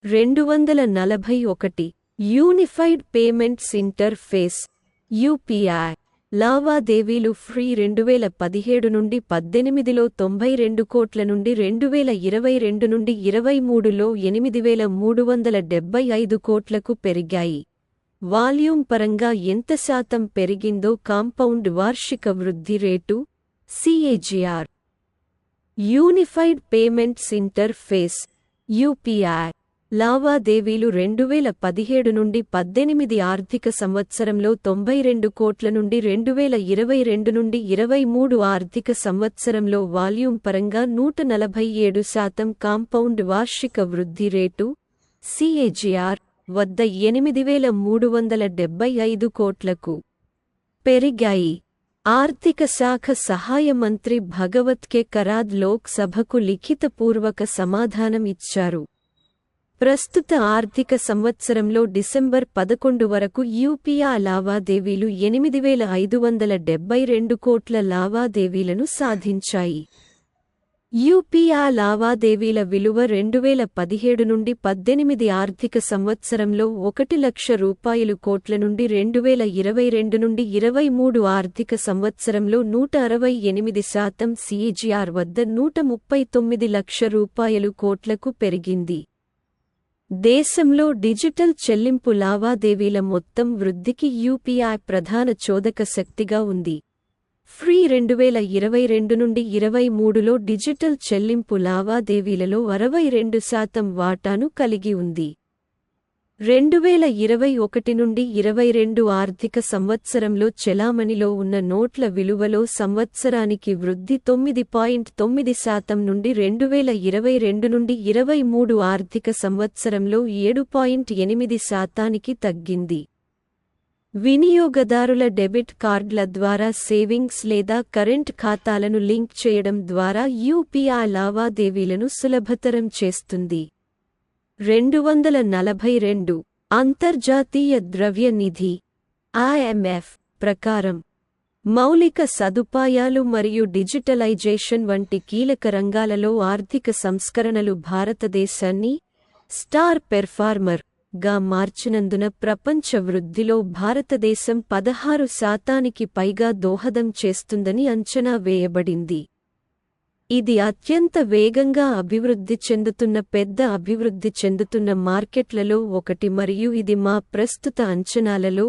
241 unified payments interface UPI లావాదేవీలు free 2017 నుండి 18లో 92 కోట్ల నుండి 2022 నుండి 23లో 8375 కోట్లకు పెరిగాయి. వాల్యూమ్ పరంగా ఎంత శాతం పెరిగిందో కాంపౌండ్ వార్షిక వృద్ధి rate CAGR. Unified payments interface UPI లావాదేవీలు 2017 నుండి 18 ఆర్థిక సంవత్సరంలో 92 కోట్ల నుండి 2022 నుండి 23 ఆర్థిక సంవత్సరంలో వాల్యూమ్ పరంగా 147% కాంపౌండ్ వార్షిక వృద్ధి రేటు CAGR వద్ద 8375 కోట్లకు పెరిగాయి. ఆర్థిక శాఖ సహాయ మంత్రి భగవత్ కె కరాద్ లోక్ సభకు లిఖితపూర్వక సమాధానం ఇచ్చారు. ప్రస్తుత ఆర్థిక సంవత్సరంలో డిసెంబర్ 11 వరకు యూపీఐ లావాదేవీలు 8572 కోట్ల లావాదేవీలను సాధించాయి. యూపీఐ లావాదేవీల విలువ 2017 నుండి 18 ఆర్థిక సంవత్సరంలో 1 లక్ష రూపాయలు కోట్ల నుండి 2022 నుండి 23 ఆర్థిక సంవత్సరంలో 168% CAGR వద్ద 139 లక్ష రూపాయలు కోట్లకు పెరిగింది. దేశంలో డిజిటల్ చెల్లింపు లావాదేవీల మొత్తం వృద్ధికి యూపీఐ ప్రధాన చోదక శక్తిగా ఉంది. ఫ్రీ 2022 నుండి 23లో డిజిటల్ చెల్లింపు లావాదేవీలలో 62% వాటాను కలిగి ఉంది. 2021 నుండి 22 ఆర్థిక సంవత్సరంలో చెలామణిలో ఉన్న నోట్ల విలువలో సంవత్సరానికి వృద్ధి 9.9% నుండి 2022 నుండి 23 ఆర్థిక సంవత్సరంలో 7.8% తగ్గింది. వినియోగదారుల డెబిట్ కార్డుల ద్వారా సేవింగ్స్ లేదా కరెంట్ ఖాతాలను లింక్ చేయడం ద్వారా యూపీఐ లావాదేవీలను సులభతరం చేస్తుంది. 242 అంతర్జాతీయ ద్రవ్య నిధి IMF ప్రకారం మౌలిక సదుపాయాలు మరియు డిజిటలైజేషన్ వంటి కీలక రంగాలలో ఆర్థిక సంస్కరణలు భారతదేశాన్ని స్టార్ పెర్ఫార్మర్ గా మార్చినందున ప్రపంచ వృద్ధిలో భారతదేశం 16% పైగా దోహదం చేస్తుందని అంచనా వేయబడింది. ఇది అత్యంత వేగంగా అభివృద్ధి చెందుతున్న పెద్ద అభివృద్ధి చెందుతున్న మార్కెట్లలో ఒకటి మరియు ఇది మా ప్రస్తుత అంచనాలలో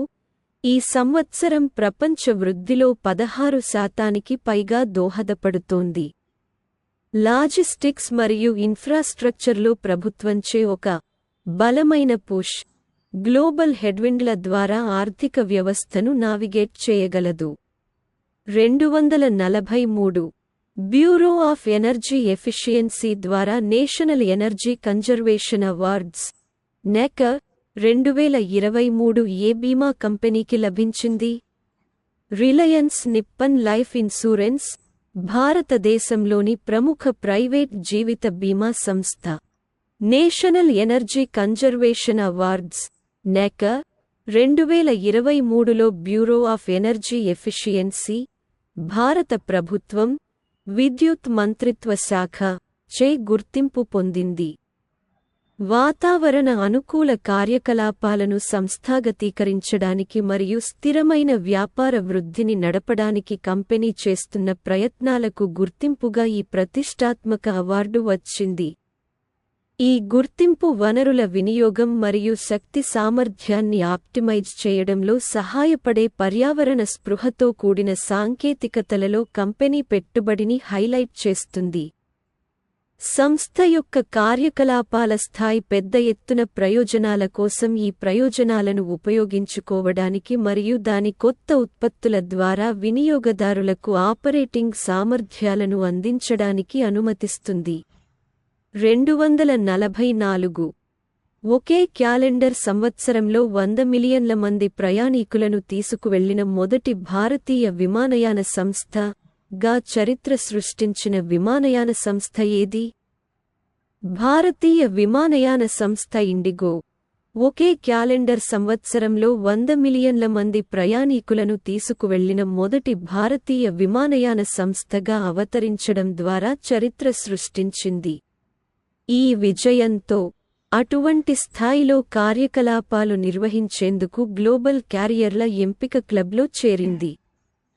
ఈ సంవత్సరం ప్రపంచ వృద్ధిలో 16% పైగా దోహదపడుతోంది. లాజిస్టిక్స్ మరియు ఇన్ఫ్రాస్ట్రక్చర్లో ప్రభుత్వంచే ఒక బలమైన పుష్ గ్లోబల్ హెడ్విండ్ల ద్వారా ఆర్థిక వ్యవస్థను నావిగేట్ చేయగలదు. 243 బ్యూరో ఆఫ్ ఎనర్జీ ఎఫిషియన్సీ ద్వారా national energy conservation awards NEC 2023 ఏ బీమా కంపెనీకి లభించింది? రిలయన్స్ నిప్పన్ లైఫ్ ఇన్సూరెన్స్ భారతదేశంలోని ప్రముఖ ప్రైవేట్ జీవిత బీమా సంస్థ. National energy conservation awards NEC 2023లో బ్యూరో ఆఫ్ ఎనర్జీ ఎఫిషియన్సీ భారత ప్రభుత్వం విద్యుత్ మంత్రిత్వ శాఖ చే గుర్తింపు పొందింది. వాతావరణ అనుకూల కార్యకలాపాలను సంస్థాగతీకరించడానికి మరియు స్థిరమైన వ్యాపార వృద్ధిని నడపడానికి కంపెనీ చేస్తున్న ప్రయత్నాలకు గుర్తింపుగా ఈ ప్రతిష్టాత్మక అవార్డు వచ్చింది. ఈ గుర్తింపు వనరుల వినియోగం మరియు శక్తి సామర్థ్యాన్ని ఆప్టిమైజ్ చేయడంలో సహాయపడే పర్యావరణ స్పృహతో కూడిన సాంకేతికతలలో కంపెనీ పెట్టుబడిని హైలైట్ చేస్తుంది. సంస్థ యొక్క కార్యకలాపాల స్థాయి పెద్ద ఎత్తున ప్రయోజనాల కోసం ఈ ప్రయోజనాలను ఉపయోగించుకోవడానికి మరియు దాని కొత్త ఉత్పత్తుల ద్వారా వినియోగదారులకు ఆపరేటింగ్ సామర్థ్యాలను అందించడానికి అనుమతిస్తుంది. 244 ఒకే క్యాలెండర్ సంవత్సరంలో 100 మిలియన్ల మంది ప్రయాణికులను తీసుకువెళ్లిన మొదటి భారతీయ విమానయాన సంస్థ గా చరిత్ర సృష్టించిన విమానయాన సంస్థ ఏది? భారతీయ విమానయాన సంస్థ ఇండిగో. ఒకే క్యాలెండర్ సంవత్సరంలో 100 మిలియన్ల మంది ప్రయాణికులను తీసుకువెళ్లిన మొదటి భారతీయ విమానయాన సంస్థగా అవతరించడం ద్వారా చరిత్ర సృష్టించింది. ఈ విజయంతో అటువంటి స్థాయిలో కార్యకలాపాలు నిర్వహించేందుకు గ్లోబల్ క్యారియర్ల ఎంపిక క్లబ్లో చేరింది.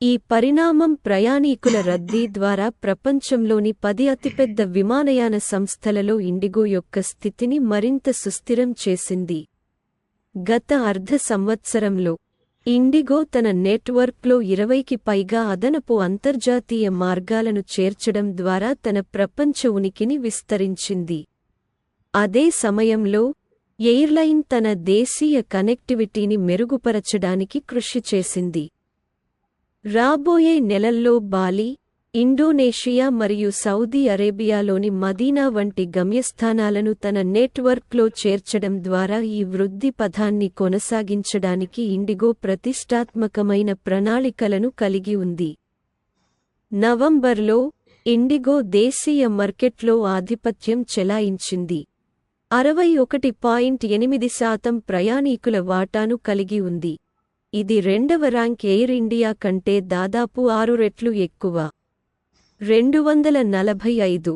ఈ పరిణామం ప్రయాణీకుల రద్దీ ద్వారా ప్రపంచంలోని 10 అతిపెద్ద విమానయాన సంస్థలలో ఇండిగో యొక్క స్థితిని మరింత సుస్థిరం చేసింది. గత అర్ధ సంవత్సరంలో ఇండిగో తన నెట్వర్క్లో 20కి పైగా అదనపు అంతర్జాతీయ మార్గాలను చేర్చడం ద్వారా తన ప్రపంచ ఉనికిని విస్తరించింది. అదే సమయంలో ఎయిర్లైన్ తన దేశీయ కనెక్టివిటీని మెరుగుపరచడానికి కృషి చేసింది. రాబోయే నెలల్లో బాలి, ఇండోనేషియా మరియు సౌదీ అరేబియాలోని మదీనా వంటి గమ్యస్థానాలను తన నెట్వర్క్లో చేర్చడం ద్వారా ఈ వృద్ధి పథాన్ని కొనసాగించడానికి ఇండిగో ప్రతిష్టాత్మకమైన ప్రణాళికలను కలిగి ఉంది. నవంబర్లో ఇండిగో దేశీయ మార్కెట్లో ఆధిపత్యం చెలాయించింది. 61.8% ప్రయాణీకుల వాటాను కలిగి ఉంది. ఇది రెండవ ర్యాంక్ ఎయిర్ ఇండియా కంటే దాదాపు 6 రెట్లు ఎక్కువ. 245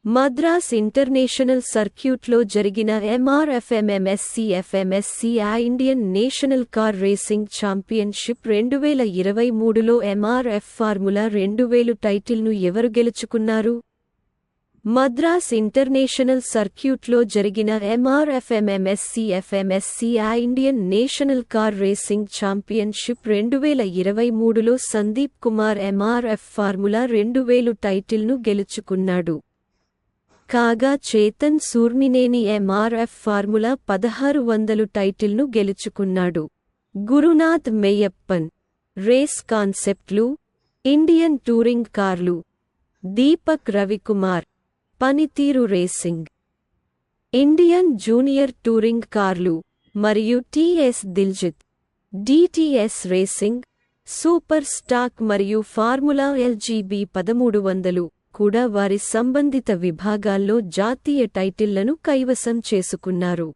మద్రాస్ ఇంటర్నేషనల్ సర్క్యూట్లో జరిగిన MRFMMSC Indian national car racing championship 2023లో MRF ఫార్ములా 2000 టైటిల్ను ఎవరు గెలుచుకున్నారు? మద్రాస్ ఇంటర్నేషనల్ సర్క్యూట్లో జరిగిన MRFMMSC Indian national car racing championship 2023లో సందీప్ కుమార్ MRF ఫార్ములా 2000 టైటిల్ను గెలుచుకున్నాడు. కాగా చేతన్ సూర్మినేని MRF ఫార్ములా 1600 టైటిల్ను గెలుచుకున్నాడు. గురునాథ్ మెయ్యప్పన్ రేస్ కాన్సెప్ట్లు, ఇండియన్ టూరింగ్ కార్లు, దీపక్ రవికుమార్ పనితీరు రేసింగ్, ఇండియన్ జూనియర్ టూరింగ్ కార్లు మరియు TS Diljit DTS racing, super stock మరియు ఫార్ములా LGB 1300 కూడా వారి సంబంధిత విభాగాల్లో జాతీయ టైటిళ్లను కైవసం చేసుకున్నారు.